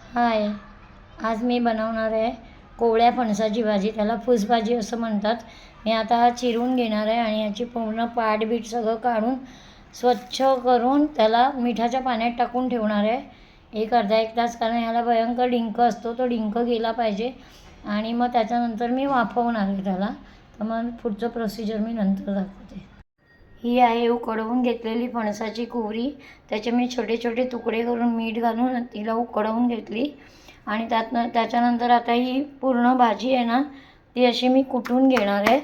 हाय, आज मी बनवणार आहे कोवळ्या फणसाची भाजी. त्याला फूसभाजी असं म्हणतात. मी आता हा चिरून घेणार आहे आणि याची पूर्ण पाट-बीट सगळं काढून स्वच्छ करून त्याला मिठाच्या पाण्यात टाकून ठेवणार आहे अर्धा एक तास, कारण याला भयंकर डिंक असतो. तो डिंक गेला पाहिजे आणि मग त्याच्यानंतर मी वाफवणार आहे त्याला. तर मग पुढचं प्रोसिजर मी नंतर दाखवते. ही आहे उकडवून घेतलेली फणसाची कोवरी. त्याचे मी छोटे छोटे तुकडे करून मीठ घालून तिला उकडवून घेतली आणि त्याच्यानंतर आता ही पूर्ण भाजी आहे ना, ती अशी मी कुटून घेणार आहे.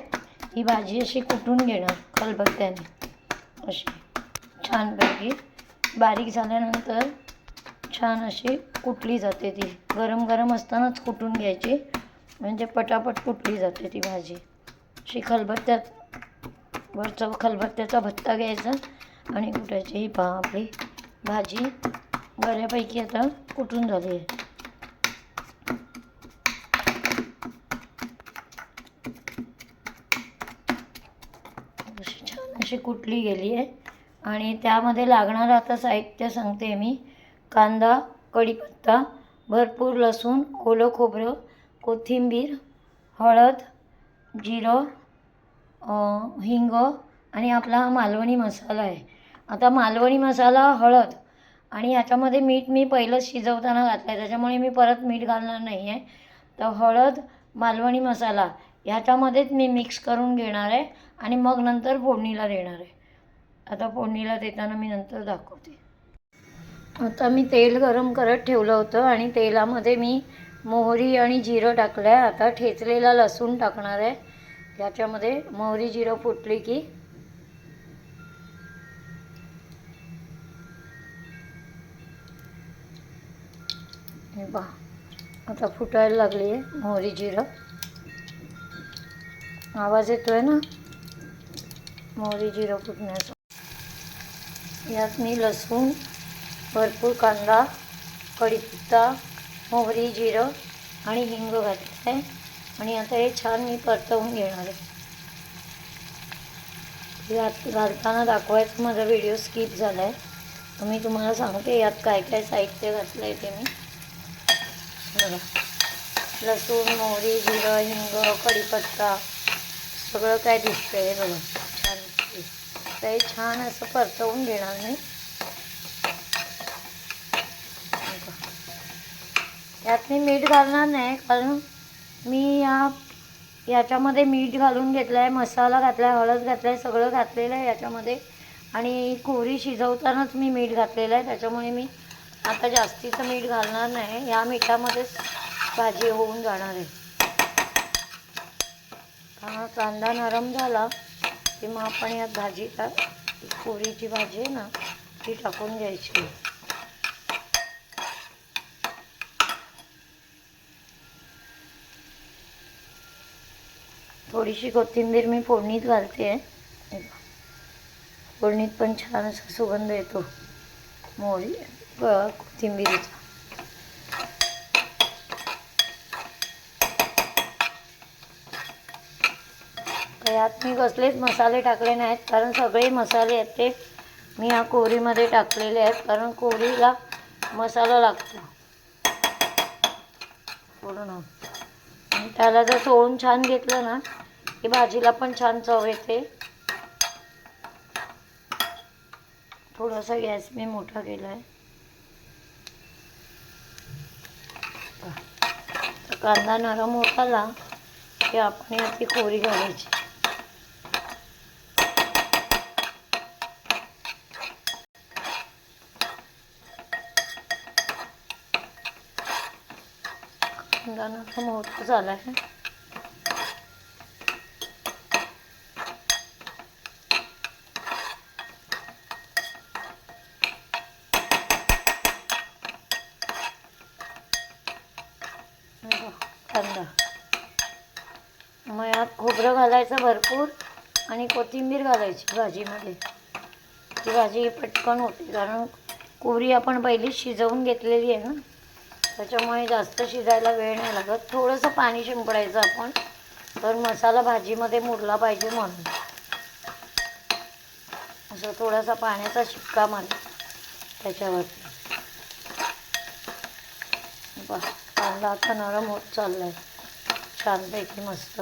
ही भाजी अशी कुटून घेणार खलबत्त्याने, अशी छानपैकी बारीक झाल्यानंतर छान अशी कुटली जाते. ती गरम गरम असतानाच कुटून घ्यायची, म्हणजे पटापट कुटली जाते ती भाजी. अशी वरचा खलबत्त्याचा भत्ता घ्यायचा आणि कुटायची. ही पहा, आपली भाजी बऱ्यापैकी आता कुटून झाली आहे. अशी छान अशी कुटली गेली आहे. आणि त्यामध्ये लागणारं आता साहित्य सांगते मी. कांदा, कढीपत्ता, भरपूर लसूण, ओलं खोबरं, कोथिंबीर, हळद, जिरं, हिंग आणि आपला हा मालवणी मसाला आहे. आता मालवणी मसाला, हळद आणि ह्याच्यामध्ये मीठ मी पहिलं शिजवताना घातलं आहे, त्याच्यामुळे मी परत मीठ घालणार नाही आहे. तर हळद, मालवणी मसाला ह्याच्यामध्येच मी मिक्स करून घेणार आहे आणि मग नंतर फोडणीला देणार आहे. आता फोडणीला देताना मी नंतर दाखवते. आता मी तेल गरम करत ठेवलं होतं आणि तेलामध्ये मी मोहरी आणि जिरं टाकलं आहे. आता ठेचलेला लसूण टाकणार आहे याच्यामध्ये. मोहरी जिरं फुटली की हे पहा, आता फुटायला लागली आहे मोहरी जिरं. आवाज येतोय ना मोहरी जिरं फुटण्याचा. यात मी लसूण, भरपूर कांदा, कढीपत्ता, मोहरी, जिरं आणि हिंग घातलं आहे आणि आता हे छान मी परतवून घेणार आहे. यात घालताना दाखवायचं माझा व्हिडिओ स्किप झाला आहे, तर मी तुम्हाला सांगते यात काय काय साहित्य घातलं आहे ते मी. बघा, लसूण, मोहरी, जिरं, हिंग, कढीपत्ता सगळं काय दिसतं आहे बघा छान. तर हे छान असं परतवून घेणार मी. यात मी मीठ घालणार नाही, कारण मी याच्यामध्ये मीठ घालून घेतलं आहे, मसाला घातला आहे, हळद घातला आहे, सगळं घातलेलं आहे याच्यामध्ये. आणि कोवरी शिजवतानाच मी मीठ घातलेलं आहे, त्याच्यामुळे मी आता जास्तीचं मीठ घालणार नाही. या मिठामध्येच भाजी होऊन जाणार आहे. हा कांदा नरम झाला की मग आपण यात भाजीला, कोवरीची भाजी आहे ना ती टाकून घ्यायची. थोडीशी कोथिंबीर मी फोडणीत घालते आहे. फोडणीत पण छान असा सुगंध येतो मोहरी कोथिंबीरीचा. यात मी कसलेच मसाले टाकले नाहीत, कारण सगळे मसाले आहेत ते मी या कोवरीमध्ये टाकलेले आहेत, कारण कोवरीला मसाला लागतो पूर्ण. आणि त्याला जर सोळून छान घेतलं ना की भाजीला पण छान चव येते. थोडासा गॅस मी मोठा केला आहे. कांदा नरम होत आला की आपण याची कोवरी घालायची. कांदा नरम होत झाला आहे. कांदा मग यात खोबरं घालायचं भरपूर आणि कोथिंबीर घालायची भाजीमध्ये. ती भाजी पटकन होते, कारण कोवरी आपण पहिली शिजवून घेतलेली आहे ना, त्याच्यामुळे जास्त शिजायला वेळ नाही लागत. थोडंसं पाणी शिंपडायचं आपण, तर मसाला भाजीमध्ये मुरला पाहिजे म्हणून. असं थोडासा पाण्याचा शिपका मार त्याच्यावरती. कांदा आता नरम होत चालला आहे छानपैकी मस्त.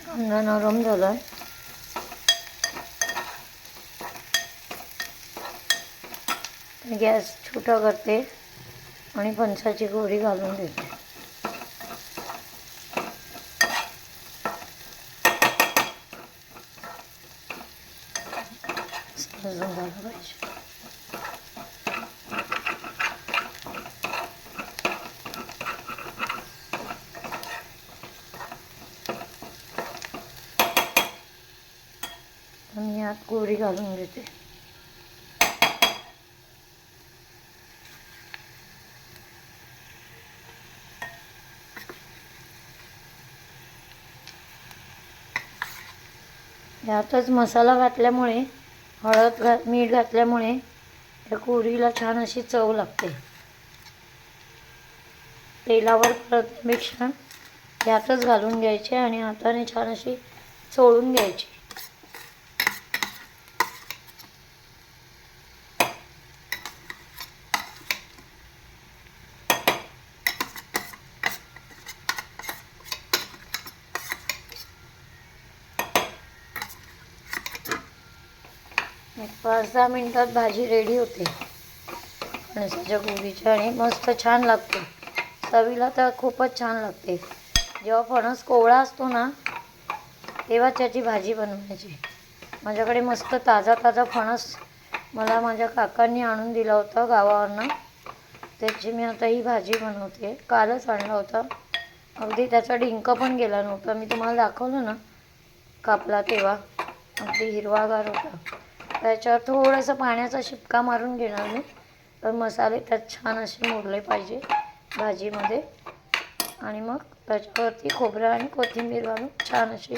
कांदा नरम झाला आहे. गॅस छोटा करते आणि फणसाची गोरी घालून देते. अजून झालं पाहिजे. आणि यात गोरी घालून घेते. यातच मसाला घातल्यामुळे मीठ घातल्यामुळे या कोरीला छान अशी चव लागते. तेलावर परतण्यापेक्षा यातच घालून घ्यायचे आणि हाताने छान अशी चोळून घ्यायची. एक 5-10 मिनिटात भाजी रेडी होते फणसाच्या गोबीची आणि मस्त छान लागते. चवीला तर खूपच छान लागते. जेव्हा फणस कोवळा असतो ना तेव्हा त्याची भाजी बनवायची. माझ्याकडे मस्त ताजा फणस मला माझ्या काकांनी आणून दिला होता गावावरनं. त्याची मी आता ही भाजी बनवते. कालच आणला होता. अगदी त्याचा डिंक पण गेला नव्हता. मी तुम्हाला दाखवलं ना कापला तेव्हा अगदी हिरवागार होता. त्याच्यावर थोडंसं पाण्याचा शिपका मारून घेणार मी. तर मसाले त्यात छान असे मुरले पाहिजे भाजीमध्ये. आणि मग त्याच्यावरती खोबरं आणि कोथिंबीर घालून छान अशी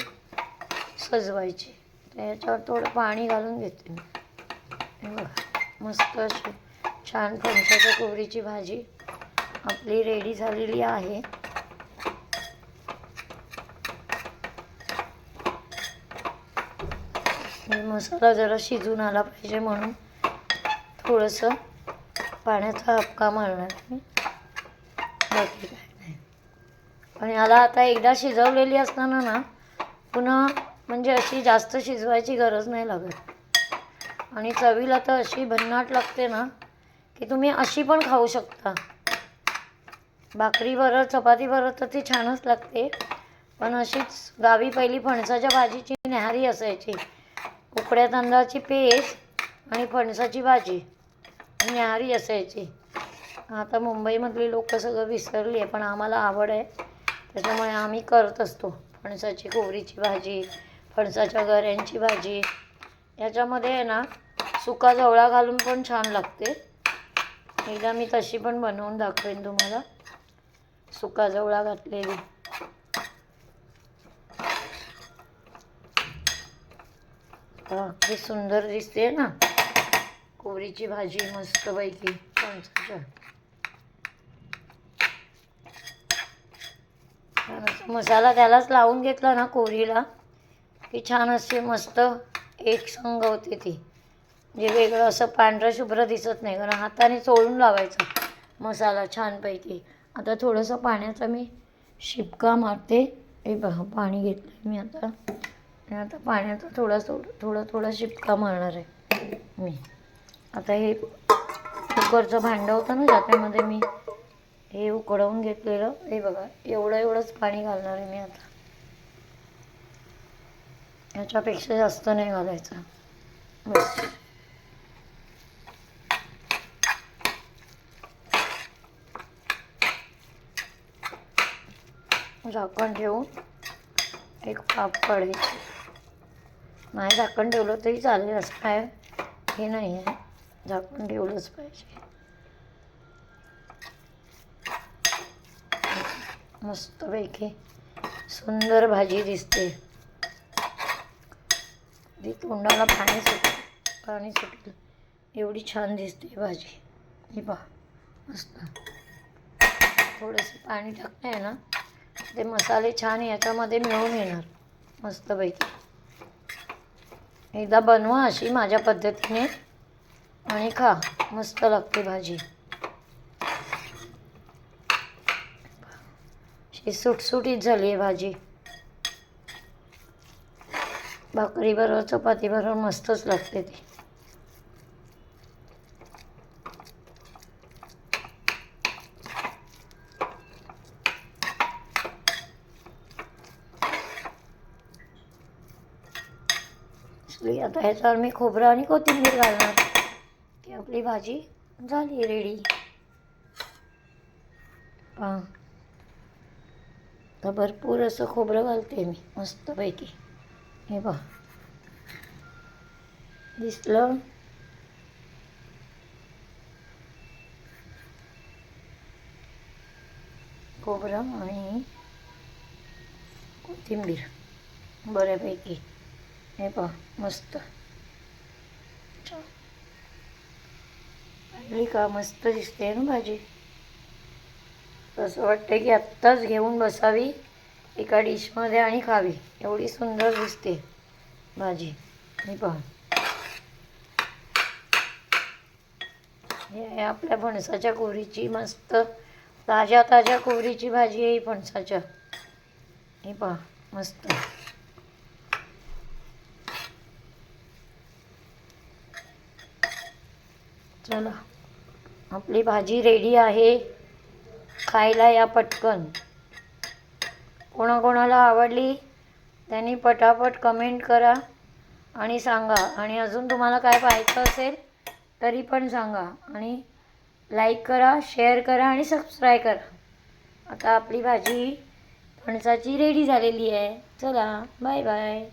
सजवायची. त्याच्यावर थोडं पाणी घालून घेते मी. हे बघा मस्त अशी छान फणसाच्या कोबरीची भाजी आपली रेडी झालेली आहे. मसाला जरा शिजून आला पाहिजे म्हणून थोडंसं पाण्याचा हबका मारणार मी. बाकी काय नाही. पण याला आता एकदा शिजवलेली असताना ना पुन्हा म्हणजे अशी जास्त शिजवायची गरज नाही लागत. आणि चवीला तर अशी भन्नाट लागते ना की तुम्ही अशी पण खाऊ शकता. भाकरीबरोबर चपातीबरोबर तर ती छानच लागते. पण अशीच गावी पहिली फणसाच्या भाजीची न्याहारी असायची. उकड्या तांदळाची पेस्ट आणि फणसाची भाजी न्याहारी असायची. आता मुंबईमधली लोक सगळं विसरली आहे. पण आम्हाला आवड आहे त्याच्यामुळे आम्ही करत असतो. फणसाची कोबरीची भाजी, फणसाच्या गऱ्यांची भाजी. याच्यामध्ये आहे ना सुका जवळा घालून पण छान लागते. एकदा मी तशी पण बनवून दाखवेन तुम्हाला सुका जवळा घातलेली. किती सुंदर दिसते ना कोबरीची भाजी मस्तपैकी फणसाच्या. छान असं मसाला त्यालाच लावून घेतला ना कोबरीला की छान असे मस्त एक संग होते ती. जे वेगळं असं पांढरं शुभ्र दिसत नाही. कारण हाताने चोळून लावायचा मसाला छानपैकी. आता थोडंसं पाण्याचा मी शिपका मारते. हे बघा पाणी घेतलं मी आता. आणि आता पाण्याचा थोडा शिपका मारणार आहे मी. आता हे कुकरचं भांडं होतं ना ज्याच्यामध्ये मी हे उकळवून घेतलेलं हे बघा एवढंच पाणी घालणार आहे मी आता. याच्यापेक्षा जास्त नाही घालायचं बस. झाकण ठेवून एक पाप काढायची. नाही झाकण ठेवलं तरी चालेल असं काय हे नाही आहे. झाकण ठेवलंच पाहिजे. मस्तपैकी सुंदर भाजी दिसते. ती तोंडाला पाणी सुटेल एवढी छान दिसते भाजी. ही पहा मस्त. थोडंसं पाणी टाकलं आहे ना, ते मसाले छान याच्यामध्ये मिळून येणार मस्तपैकी. एकदा बनवा अशी माझ्या पद्धतीने आणि खा, मस्त लागते भाजी. अशी सुटसुटीत झाली आहे भाजी. भाकरीबरोबर चपातीबरोबर मस्तच लागते ती. आता ह्याच्यावर मी खोबरं आणि कोथिंबीर घालणार की आपली भाजी झाली रेडी. हां, तर भरपूर असं खोबरं घालते मी मस्तपैकी. हे पहा दिसलं. खोबरं आणि कोथिंबीर बऱ्यापैकी. हे पहा मस्त. पाहिली का मस्त दिसते ना भाजी. असं वाटतं की आत्ताच घेऊन बसावी एका डिशमध्ये आणि खावी, एवढी सुंदर दिसते भाजी. हे पहा, हे आहे आपल्या फणसाच्या कोहरीची मस्त ताज्या कोहरीची भाजी आहे ही फणसाच्या. हे पहा मस्त. चला, आपली भाजी रेडी आहे. खायला या पटकन. कोणाकोणाला आवडली त्यांनी पटापट कमेंट करा आणि सांगा. आणि अजून तुम्हाला काय पाहायचं असेल तरी पण सांगा. आणि लाईक करा, शेअर करा आणि सबस्क्राईब करा. आता आपली भाजी फणसाची रेडी झालेली आहे. चला, बाय बाय.